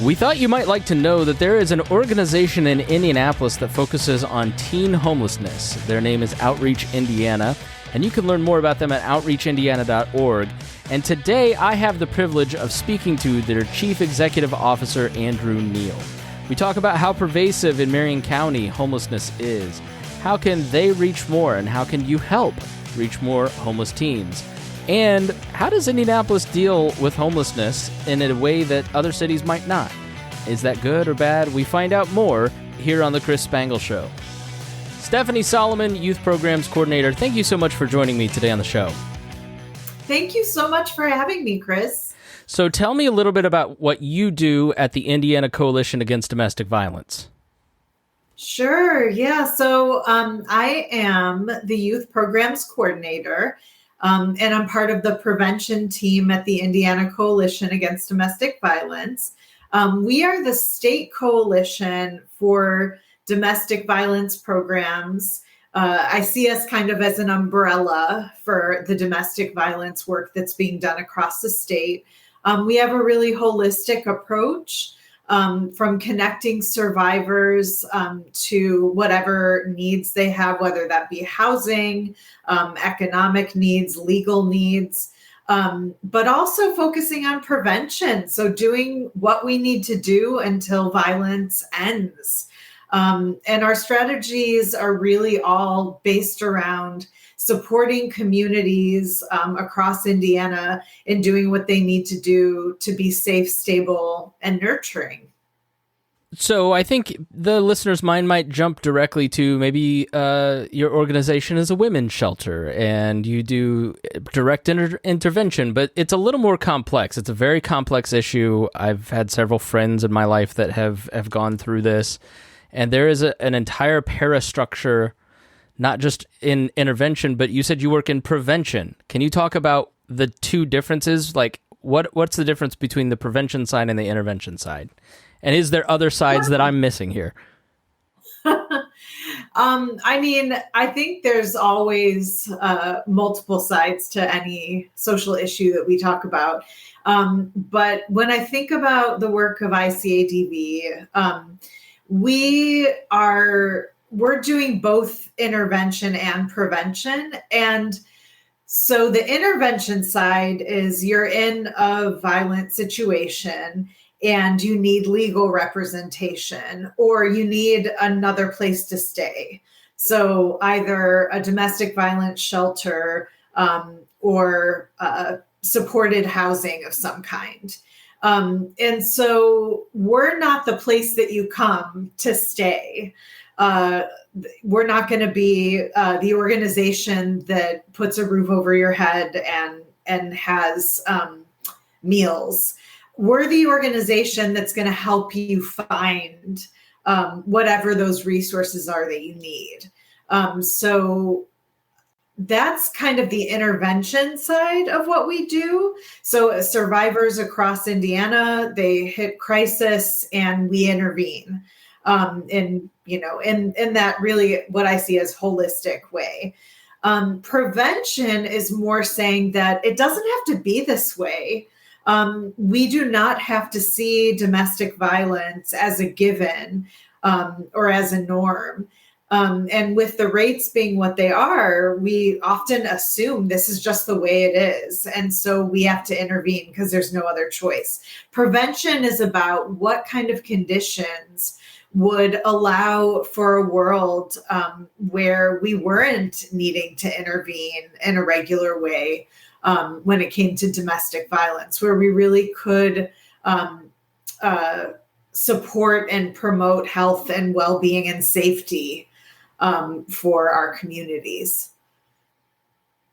We thought you might like to know that there is an organization in Indianapolis that focuses on teen homelessness. Their name is Outreach Indiana, and you can learn more about them at outreachindiana.org. And today I have the privilege of speaking to their Chief Executive Officer, Andrew Neal. We talk about how pervasive in Marion County homelessness is. How can they reach more, and how can you help reach more homeless teens? And how does Indianapolis deal with homelessness in a way that other cities might not? Is that good or bad? We find out more here on The Chris Spangle Show. Stephanie Solomon, Youth Programs Coordinator, thank you so much for joining me today on the show. Thank you so much for having me, Chris. So tell me a little bit about what you do at the Indiana Coalition Against Domestic Violence. Sure, yeah. So I am the Youth Programs Coordinator. And I'm part of the prevention team at the Indiana Coalition Against Domestic Violence. We are the state coalition for domestic violence programs. I see us kind of as an umbrella for the domestic violence work that's being done across the state. We have a really holistic approach. From connecting survivors to whatever needs they have, whether that be housing, economic needs, legal needs, but also focusing on prevention. So doing what we need to do until violence ends. And our strategies are really all based around supporting communities across Indiana in doing what they need to do to be safe, stable, and nurturing. So I think the listener's mind might jump directly to maybe your organization is a women's shelter and you do direct intervention, but it's a little more complex. It's a very complex issue. I've had several friends in my life that have gone through this, and there is an entire parastructure, not just in intervention, but you said you work in prevention. Can you talk about the two differences? Like, what's the difference between the prevention side and the intervention side? And is there other sides that I'm missing here? I think there's always multiple sides to any social issue that we talk about. But when I think about the work of ICADV, we're doing both intervention and prevention. And so the intervention side is you're in a violent situation and you need legal representation or you need another place to stay. So either a domestic violence shelter or supported housing of some kind. And so we're not the place that you come to stay. We're not going to be the organization that puts a roof over your head and has meals. We're the organization that's going to help you find whatever those resources are that you need. So that's kind of the intervention side of what we do. So survivors across Indiana, they hit crisis and we intervene. In that really what I see as holistic way. Prevention is more saying that it doesn't have to be this way. We do not have to see domestic violence as a given or as a norm. And with the rates being what they are, we often assume this is just the way it is. And so we have to intervene because there's no other choice. Prevention is about what kind of conditions would allow for a world where we weren't needing to intervene in a regular way when it came to domestic violence, where we really could support and promote health and well-being and safety for our communities.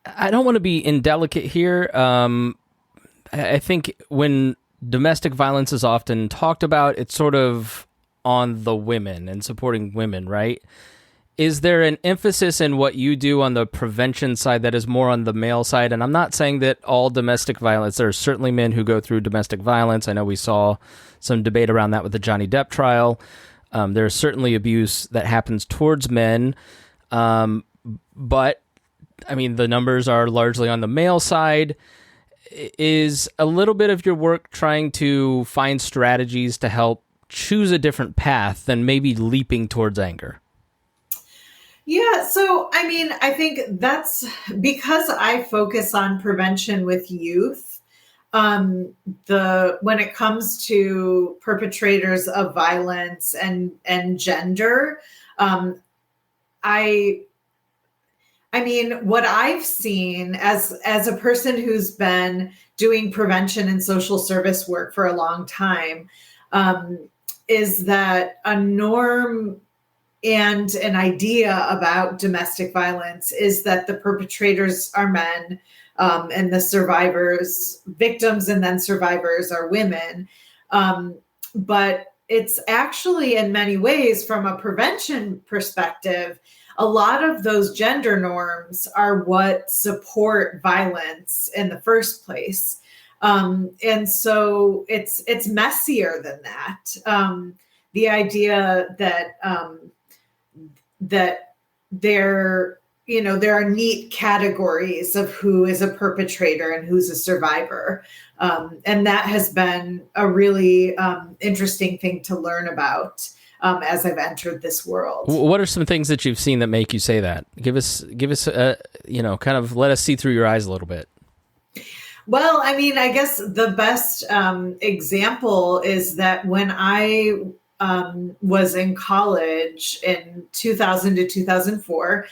I don't want to be indelicate here. I think when domestic violence is often talked about, it's sort of on the women and supporting women, right? Is there an emphasis in what you do on the prevention side that is more on the male side? And I'm not saying that all domestic violence, there are certainly men who go through domestic violence. I know we saw some debate around that with the Johnny Depp trial. There's certainly abuse that happens towards men. But I mean, the numbers are largely on the male side. is a little bit of your work trying to find strategies to help choose a different path than maybe leaping towards anger? Yeah, so I mean, I think that's because I focus on prevention with youth. The when it comes to perpetrators of violence and gender, um, I I mean, what I've seen as a person who's been doing prevention and social service work for a long time, um, is that a norm and an idea about domestic violence is that the perpetrators are men, and the survivors, victims, and then survivors are women. But it's actually, in many ways, from a prevention perspective, a lot of those gender norms are what support violence in the first place. And so it's messier than that. The idea that that there there are neat categories of who is a perpetrator and who's a survivor, and that has been a really interesting thing to learn about as I've entered this world. What are some things that you've seen that make you say that? Give us kind of let us see through your eyes a little bit. Well, I mean, I guess the best example is that when I was in college in 2000 to 2004,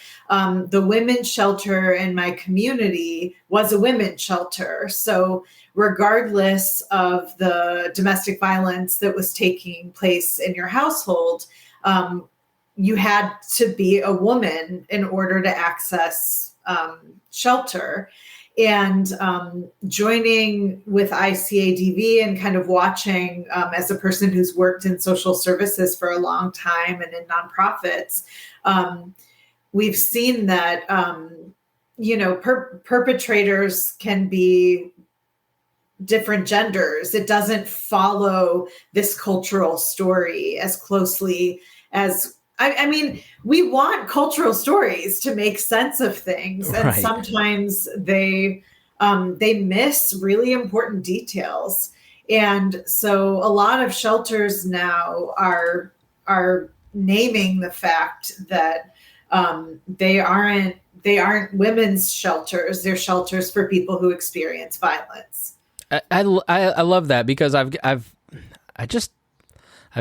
the women's shelter in my community was a women's shelter. So regardless of the domestic violence that was taking place in your household, you had to be a woman in order to access shelter. And joining with ICADV and kind of watching, as a person who's worked in social services for a long time and in nonprofits, we've seen that, perpetrators can be different genders. It doesn't follow this cultural story as closely as I mean, we want cultural stories to make sense of things, and Right. sometimes they miss really important details. And so, a lot of shelters now are naming the fact that they aren't women's shelters; they're shelters for people who experience violence. I love that because I've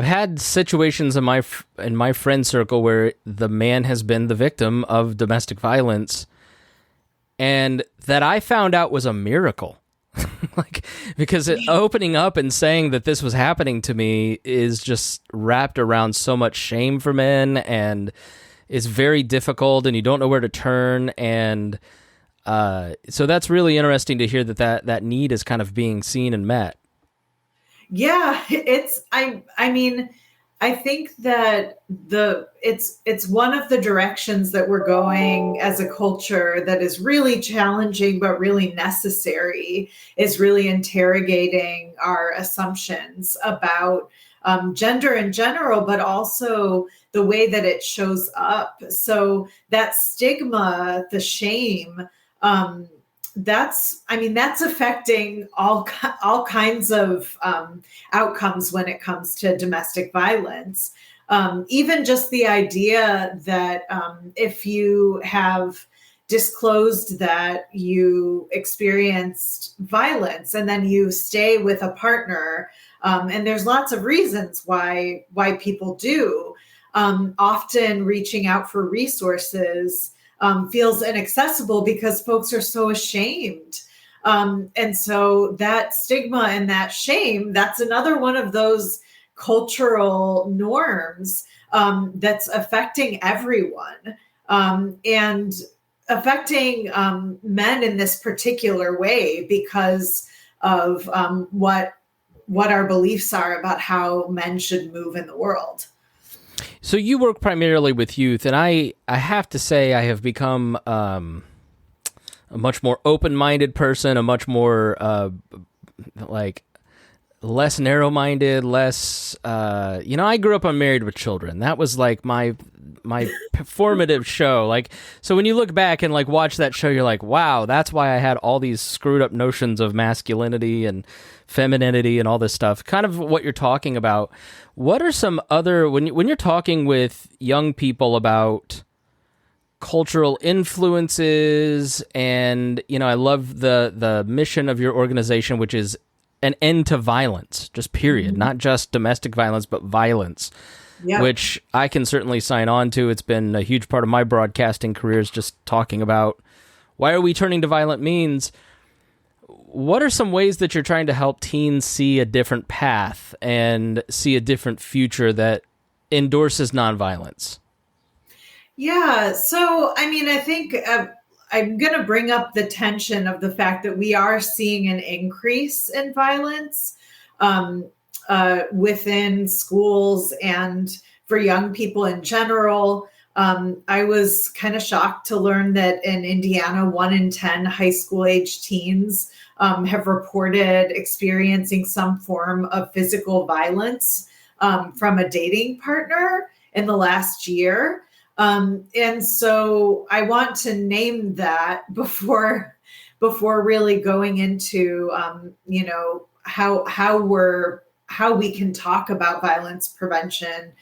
had situations in my friend circle where the man has been the victim of domestic violence, and that I found out was a miracle. Because opening up and saying that this was happening to me is just wrapped around so much shame for men, and is very difficult, and you don't know where to turn, and so that's really interesting to hear that need is kind of being seen and met. Yeah, I mean, I think that it's one of the directions that we're going as a culture that is really challenging but really necessary, is really interrogating our assumptions about gender in general, but also the way that it shows up. So that stigma, the shame, that's affecting all kinds of outcomes when it comes to domestic violence. Even just the idea that if you have disclosed that you experienced violence and then you stay with a partner, and there's lots of reasons why people do, often reaching out for resources feels inaccessible because folks are so ashamed. And so that stigma and that shame, that's another one of those cultural norms that's affecting everyone, and affecting men in this particular way because of what our beliefs are about how men should move in the world. So you work primarily with youth, and I have to say I have become a much more open-minded person, a much more less narrow-minded, less, I grew up on Married with Children. That was like my formative show. Like, so when you look back and like watch that show, you're like, wow, that's why I had all these screwed up notions of masculinity and femininity and all this stuff. Kind of what you're talking about. What are some other, when you're talking with young people about cultural influences, and I love the mission of your organization, which is an end to violence, just period, not just domestic violence, but violence, which I can certainly sign on to. It's been a huge part of my broadcasting career, is just talking about why are we turning to violent means. What are some ways that you're trying to help teens see a different path and see a different future that endorses nonviolence? Yeah. So, I mean, I think I'm going to bring up the tension of the fact that we are seeing an increase in violence within schools and for young people in general. I was kind of shocked to learn that in Indiana, 1 in 10 high school age teens have reported experiencing some form of physical violence from a dating partner in the last year. And so I want to name that before really going into, how we can talk about violence prevention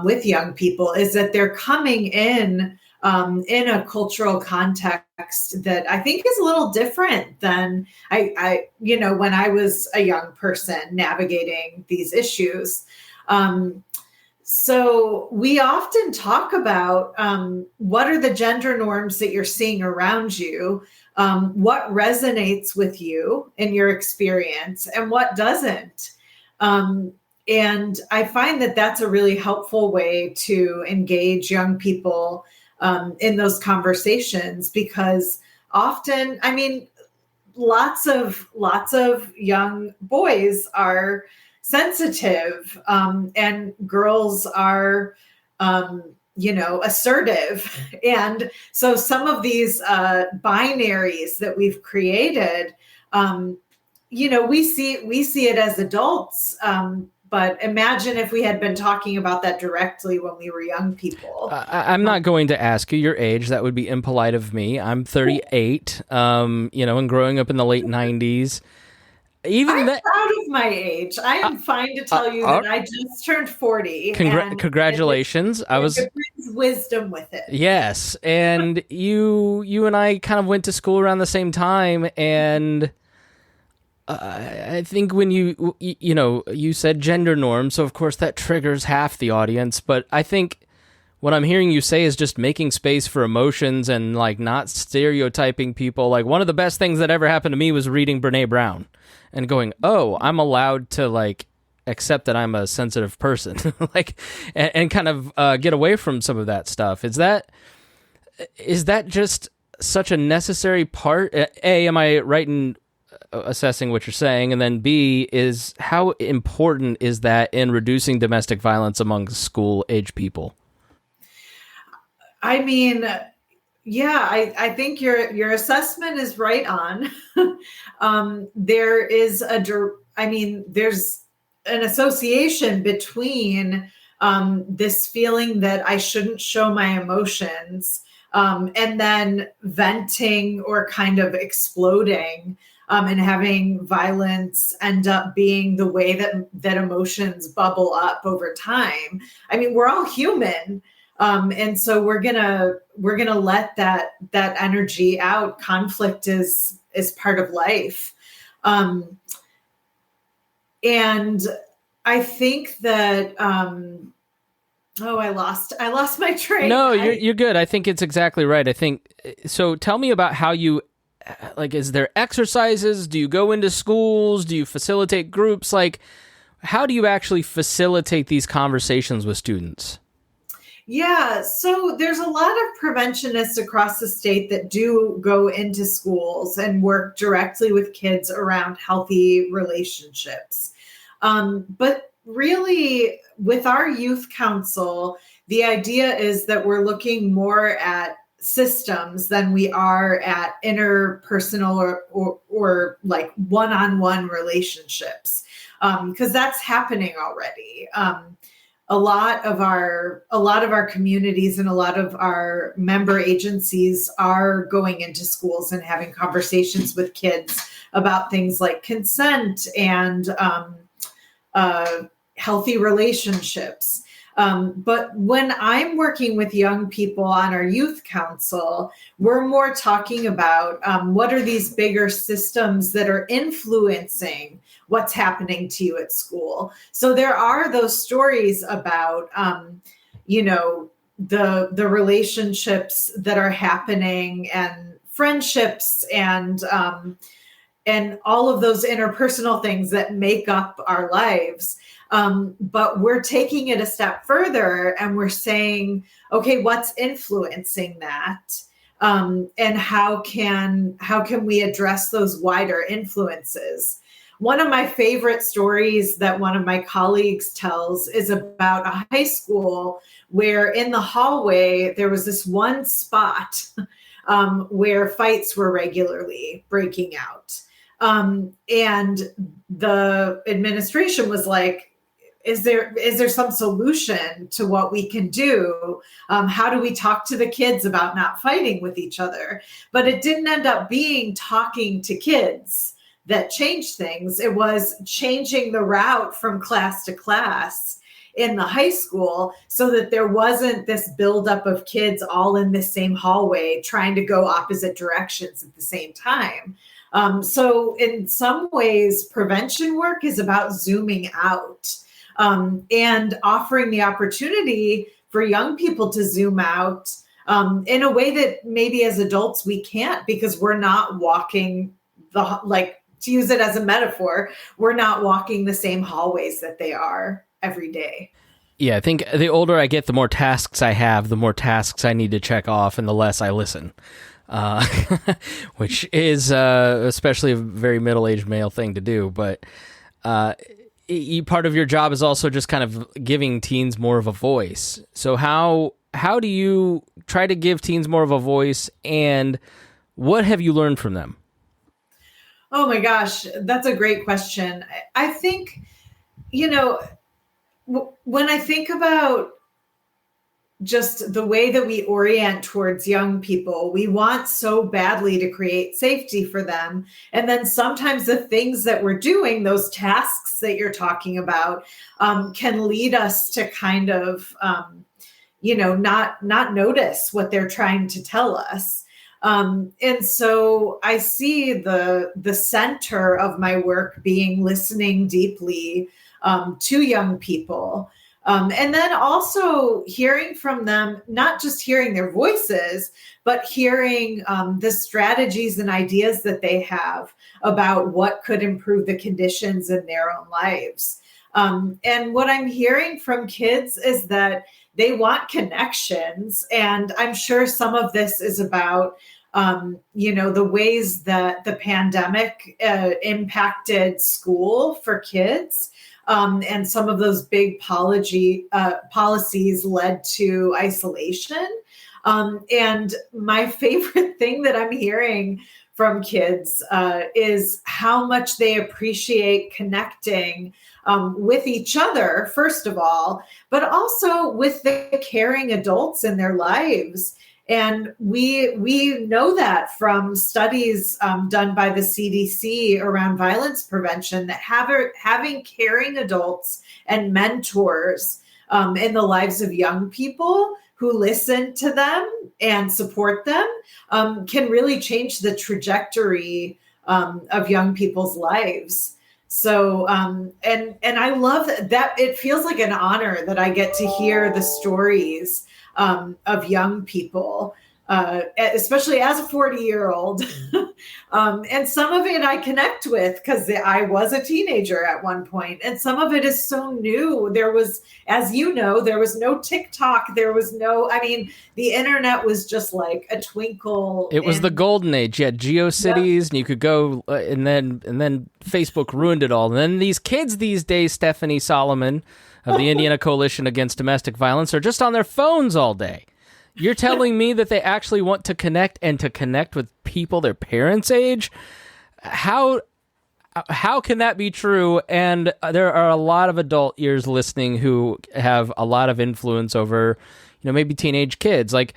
with young people, is that they're coming in a cultural context that I think is a little different than when I was a young person navigating these issues. So we often talk about what are the gender norms that you're seeing around you, what resonates with you in your experience, and what doesn't. And I find that that's a really helpful way to engage young people in those conversations, because often, I mean, lots of young boys are sensitive, and girls are, assertive. And so some of these binaries that we've created, we see it as adults. But imagine if we had been talking about that directly when we were young people. I'm not going to ask you your age. That would be impolite of me. I'm 38, and growing up in the late 90s. I'm proud of my age. I am fine to tell you that I just turned 40. Congratulations. It brings wisdom with it. Yes. And you and I kind of went to school around the same time. And I think when you said gender norms, so of course that triggers half the audience. But I think what I'm hearing you say is just making space for emotions and like not stereotyping people. Like, one of the best things that ever happened to me was reading Brene Brown and going, oh, I'm allowed to like accept that I'm a sensitive person, like, and kind of get away from some of that stuff. Is that just such a necessary part? A, am I right in assessing what you're saying? And then B, is how important is that in reducing domestic violence among school age people? I mean, yeah, I think your assessment is right on. There's an association between this feeling that I shouldn't show my emotions, and then venting or kind of exploding, and having violence end up being the way that emotions bubble up over time. I mean, we're all human. And so we're gonna let that energy out. Conflict is part of life. And I think that, I lost my train. No, you're good. I think it's exactly right. I think, so tell me about how you, like, is there exercises? Do you go into schools? Do you facilitate groups? Like, how do you actually facilitate these conversations with students? Yeah, so there's a lot of preventionists across the state that do go into schools and work directly with kids around healthy relationships. But really, with our youth council, the idea is that we're looking more at systems than we are at interpersonal or like one-on-one relationships. because that's happening already. A lot of our communities and a lot of our member agencies are going into schools and having conversations with kids about things like consent and healthy relationships. But when I'm working with young people on our youth council, we're more talking about what are these bigger systems that are influencing what's happening to you at school. So there are those stories about, the relationships that are happening and friendships and all of those interpersonal things that make up our lives. But we're taking it a step further and we're saying, okay, what's influencing that? And how can we address those wider influences? One of my favorite stories that one of my colleagues tells is about a high school where in the hallway, there was this one spot where fights were regularly breaking out. And the administration was like, is there some solution to what we can do? How do we talk to the kids about not fighting with each other? But it didn't end up being talking to kids that changed things. It was changing the route from class to class in the high school so that there wasn't this buildup of kids all in the same hallway trying to go opposite directions at the same time. So in some ways, prevention work is about zooming out and offering the opportunity for young people to zoom out in a way that maybe as adults we can't, because we're not walking to use it as a metaphor, we're not walking the same hallways that they are every day. Yeah, I think the older I get, the more tasks I have, the more tasks I need to check off, and the less I listen. Which is especially a very middle-aged male thing to do. But part of your job is also just kind of giving teens more of a voice. So how do you try to give teens more of a voice, and what have you learned from them? Oh my gosh, that's a great question. I think, when I think about just the way that we orient towards young people, we want so badly to create safety for them. And then sometimes the things that we're doing, those tasks that you're talking about, can lead us to kind of, not notice what they're trying to tell us. And so I see the center of my work being listening deeply to young people. And then also hearing from them, not just hearing their voices, but hearing the strategies and ideas that they have about what could improve the conditions in their own lives. And what I'm hearing from kids is that they want connections. And I'm sure some of this is about, the ways that the pandemic impacted school for kids. And some of those big policies led to isolation. And my favorite thing that I'm hearing from kids is how much they appreciate connecting with each other, first of all, but also with the caring adults in their lives. And we know that from studies done by the CDC around violence prevention, that having caring adults and mentors in the lives of young people who listen to them and support them can really change the trajectory of young people's lives. So, and I love that it feels like an honor that I get to hear the stories of young people, especially as a 40-year-old. And some of it I connect with because I was a teenager at one point, and some of it is so new. There was, as you know, there was no TikTok. There was the internet was just like a twinkle. It was the golden age. You had GeoCities, and you could go, and then Facebook ruined it all. And then these kids these days, Stephanie Solomon of the Indiana Coalition Against Domestic Violence, are just on their phones all day. You're telling me that they actually want to connect with people their parents' age? How How can that be true? And there are a lot of adult ears listening who have a lot of influence over, maybe teenage kids. Like,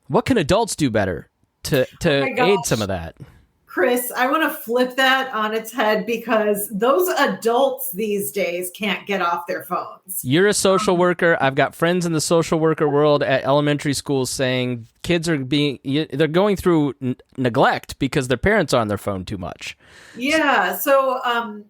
what can adults do better to aid some of that? Chris, I want to flip that on its head because those adults these days can't get off their phones. You're a social worker. I've got friends in the social worker world at elementary schools saying kids are they're going through neglect because their parents are on their phone too much. Yeah. So I'm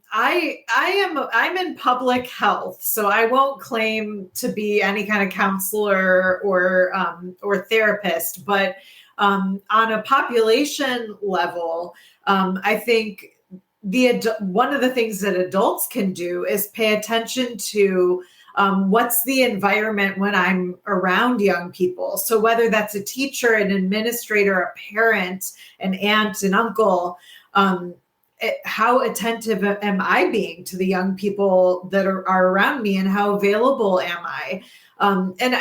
in public health, so I won't claim to be any kind of counselor or therapist, but on a population level, I think one of the things that adults can do is pay attention to what's the environment when I'm around young people. So whether that's a teacher, an administrator, a parent, an aunt, an uncle, how attentive am I being to the young people that are around me, and how available am I? And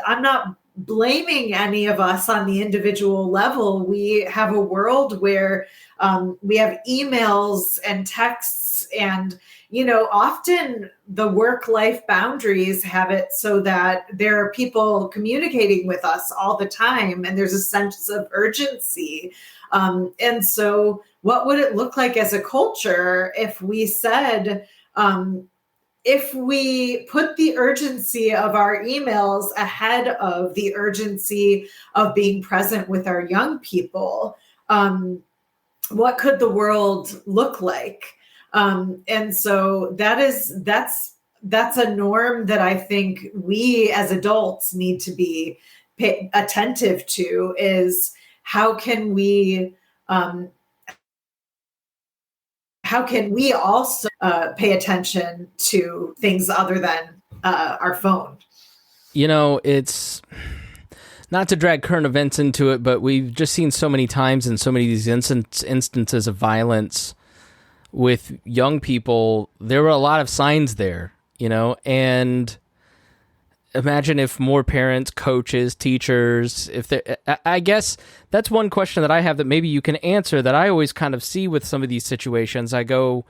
I'm not blaming any of us on the individual level. We have a world where we have emails and texts, and often the work-life boundaries have it so that there are people communicating with us all the time, and there's a sense of urgency. And so what would it look like as a culture if we said, if we put the urgency of our emails ahead of the urgency of being present with our young people, what could the world look like? And so that's a norm that I think we as adults need to be attentive to, is how can we also pay attention to things other than our phone? It's not to drag current events into it, but we've just seen so many times in so many of these instances of violence with young people. There were a lot of signs there, and imagine if more parents, coaches, teachers, I guess that's one question that I have that maybe you can answer, that I always kind of see with some of these situations. I go,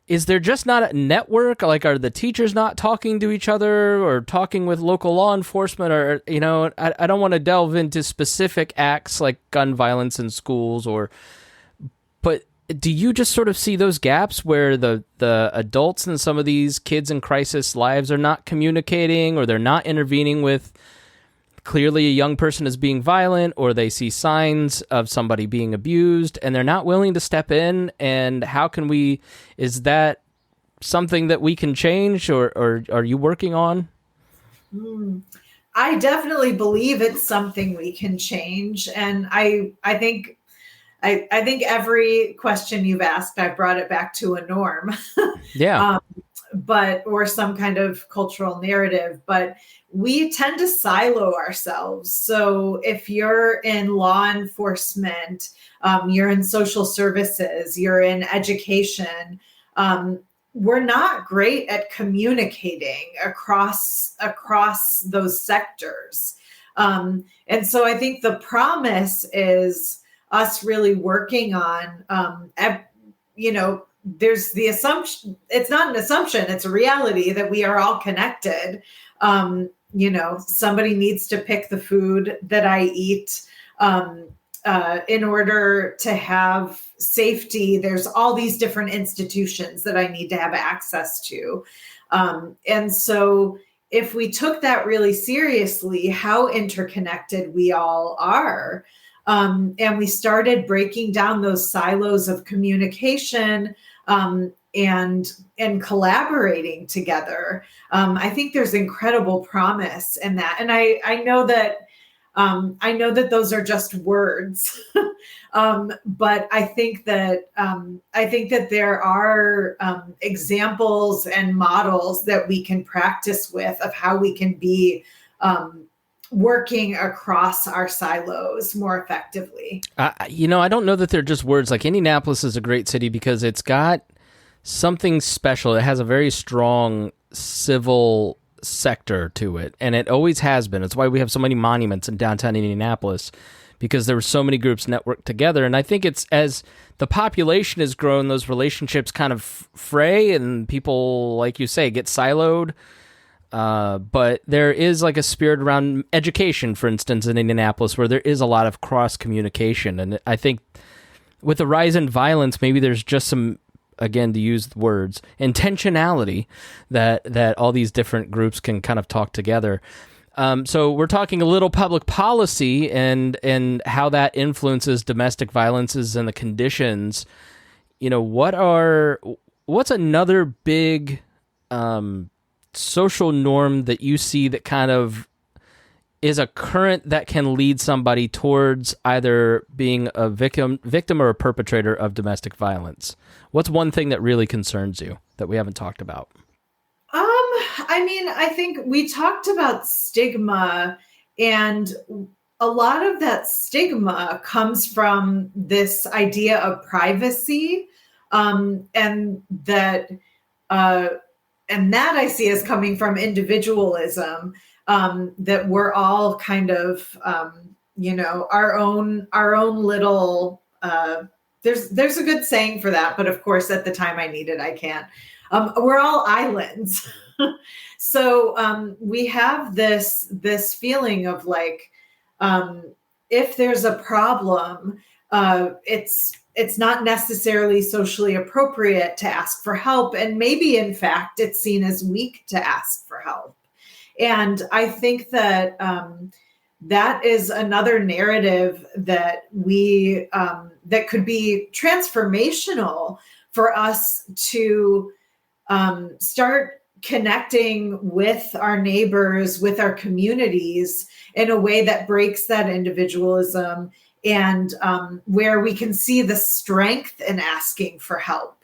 is there just not a network? Like, are the teachers not talking to each other or talking with local law enforcement? Or, I don't want to delve into specific acts like gun violence in schools, but do you just sort of see those gaps where the adults in some of these kids in crisis lives are not communicating, or they're not intervening with clearly a young person is being violent, or they see signs of somebody being abused and they're not willing to step in? And is that something that we can change, or are you working on? I definitely believe it's something we can change. And I think every question you've asked, I've brought it back to a norm. Yeah. Or some kind of cultural narrative, but we tend to silo ourselves. So if you're in law enforcement, you're in social services, you're in education, we're not great at communicating across those sectors. And so I think the promise is us really working on, there's the assumption, it's not an assumption, it's a reality that we are all connected. Somebody needs to pick the food that I eat in order to have safety. There's all these different institutions that I need to have access to. And so if we took that really seriously, how interconnected we all are, and we started breaking down those silos of communication, and collaborating together, I think there's incredible promise in that. And I know that those are just words, but I think that there are examples and models that we can practice with of how we can be working across our silos more effectively. I don't know that they're just words. Like, Indianapolis is a great city because it's got something special. It has a very strong civil sector to it, and it always has been. It's why we have so many monuments in downtown Indianapolis, because there were so many groups networked together. And I think it's as the population has grown, those relationships kind of fray and people, like you say, get siloed. But there is like a spirit around education, for instance, in Indianapolis, where there is a lot of cross communication. And I think with the rise in violence, maybe there's just some, again, to use the words, intentionality that all these different groups can kind of talk together. So we're talking a little public policy and how that influences domestic violences and the conditions. You know, what's another big social norm that you see that kind of is a current that can lead somebody towards either being a victim or a perpetrator of domestic violence? What's one thing that really concerns you that we haven't talked about? I mean, I think we talked about stigma, and a lot of that stigma comes from this idea of privacy, and that I see as coming from individualism, that we're all kind of, our own little, there's a good saying for that, but of course at the time I need it, I can't. We're all islands. So we have this feeling of like, if there's a problem, it's not necessarily socially appropriate to ask for help. And maybe, in fact, it's seen as weak to ask for help. And I think that that is another narrative that that could be transformational for us to start connecting with our neighbors, with our communities in a way that breaks that individualism, and where we can see the strength in asking for help.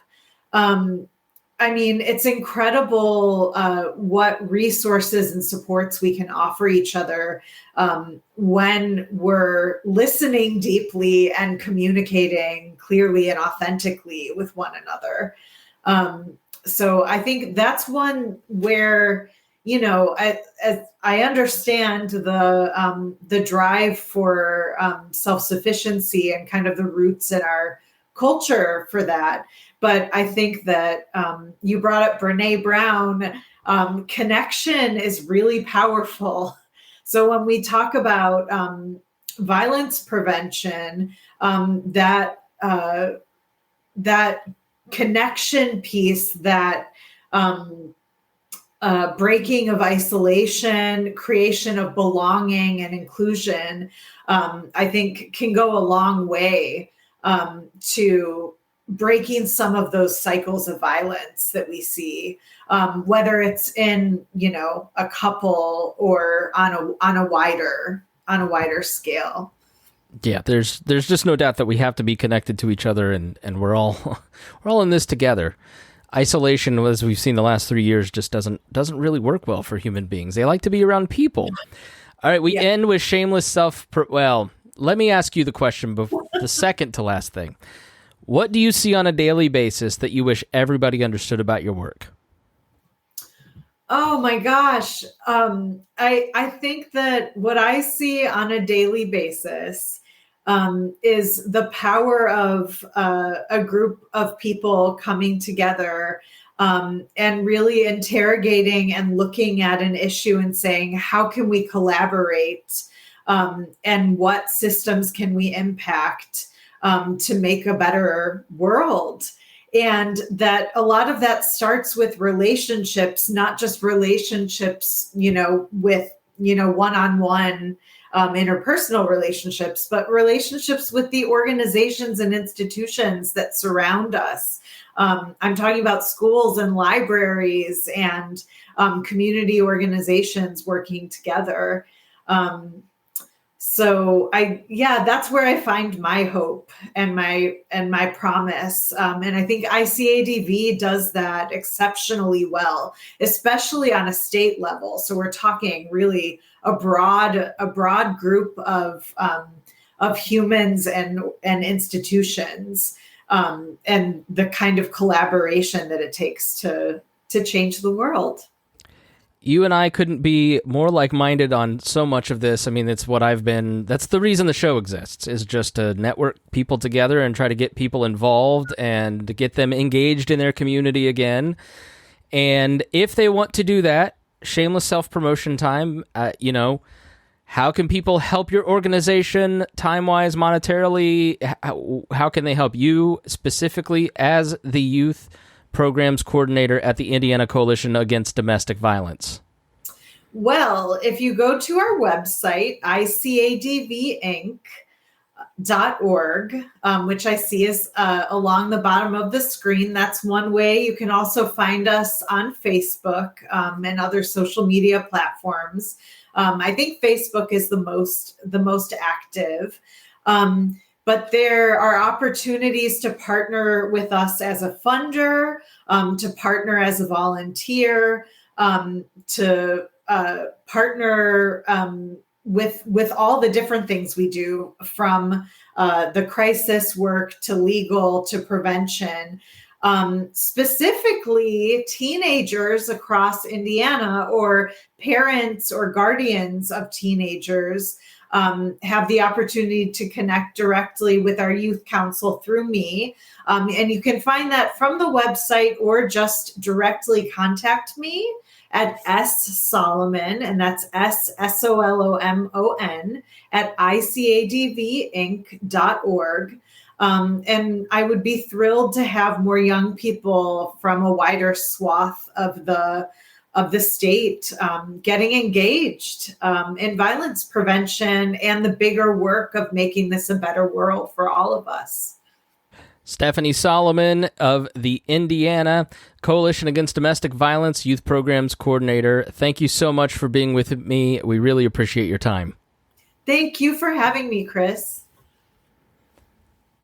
I mean, it's incredible what resources and supports we can offer each other when we're listening deeply and communicating clearly and authentically with one another. So I think that's one where, I understand the drive for self-sufficiency and kind of the roots in our culture for that. But I think that you brought up Brene Brown. Connection is really powerful. So when we talk about violence prevention, that connection piece, that breaking of isolation, creation of belonging and inclusion, I think can go a long way to breaking some of those cycles of violence that we see, whether it's in, a couple or on a wider scale. Yeah, there's just no doubt that we have to be connected to each other, and we're all we're all in this together. Isolation, as we've seen the last 3 years, just doesn't really work well for human beings. They like to be around people. All right, we end with shameless well, let me ask you the question before the second to last thing. What do you see on a daily basis that you wish everybody understood about your work? Oh my gosh. I think that what I see on a daily basis is the power of a group of people coming together and really interrogating and looking at an issue and saying, how can we collaborate and what systems can we impact to make a better world? And that a lot of that starts with relationships, not just relationships, with, one-on-one interpersonal relationships, but relationships with the organizations and institutions that surround us. I'm talking about schools and libraries and community organizations working together. So that's where I find my hope and my promise. And I think ICADV does that exceptionally well, especially on a state level. So we're talking really a broad group of humans and institutions, and the kind of collaboration that it takes to change the world. you and I couldn't be more like-minded on so much of this. I mean, that's the reason the show exists, is just to network people together and try to get people involved and to get them engaged in their community again. And if they want to do that, shameless self-promotion time, how can people help your organization time-wise, monetarily? How can they help you specifically as the youth programs coordinator at the Indiana Coalition Against Domestic Violence? Well, if you go to our website, icadvinc.org, which I see is along the bottom of the screen, that's one way. You can also find us on Facebook and other social media platforms. I think Facebook is the most active. But there are opportunities to partner with us as a funder, to partner as a volunteer, to partner with all the different things we do, from the crisis work to legal to prevention. Specifically, teenagers across Indiana or parents or guardians of teenagers have the opportunity to connect directly with our youth council through me. And you can find that from the website or just directly contact me at ssolomon, and that's SSOLOMON at icadvinc.org. And I would be thrilled to have more young people from a wider swath of the state getting engaged in violence prevention and the bigger work of making this a better world for all of us. Stephanie Solomon of the Indiana Coalition Against Domestic Violence Youth Programs Coordinator, thank you so much for being with me. We really appreciate your time. Thank you for having me, Chris.